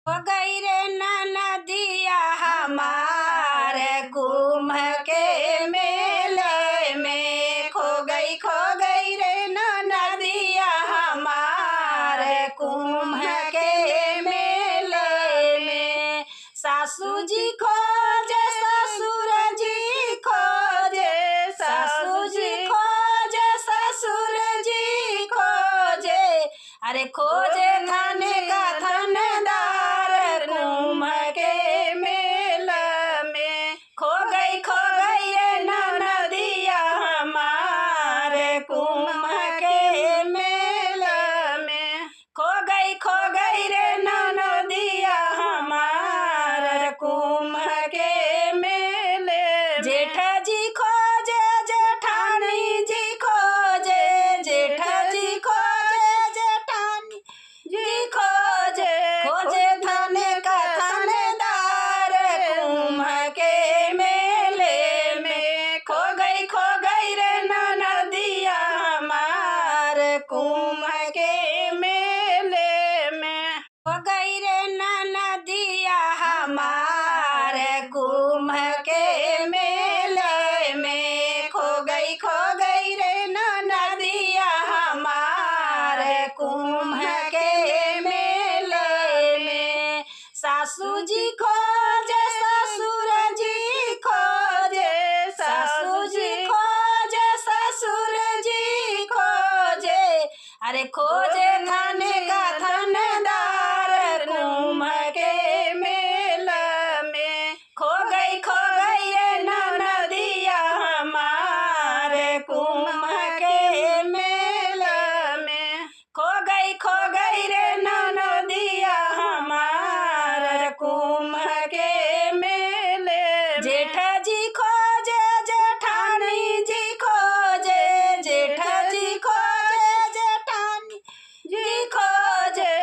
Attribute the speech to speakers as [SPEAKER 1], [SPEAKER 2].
[SPEAKER 1] हो गई रे नदिया हमारे कुम्भ के मेले में, खो गई रे नदिया हमारे कुम्भ के मेले में। सासू जी खोजे ससुर जी खोजे, सासू जी खोजे ससुर जी खोजे, अरे खोजे थाने का थानेदार कुम्भ के मेला में। खो गई ये नदिया हमारे कुम्भ के मेला में। खो गई रे नदिया हमारे कुम्भ के मेले। जेठ जी खोजे जेठानी जी खोजे, जेठ जी खोजे जेठानी जी खोजे थाने का थानेदार कुम्भ के मेले में। खो गई रे नदिया हमारे कुम्भ के मेले में। खो गई रे नदिया हमारे कुम्भ के मेले में। खो गई रे नदिया हमारे कुम्भ के मेले में। सासू जी खोजे ससुर जी खोजे, सासू जी खोजे ससुर जी खोजे, अरे खोजे थाने का थानेदार कुम्भ के मेला में। खो गई ये नदिया हमारे कुम्भ के मेला में। खो गई रे नदिया हमारे कुम्भ के मेले। जेठ जी खोजे जेठानी जी खोजे, जेठ जी खोजे जेठानी जी खोजे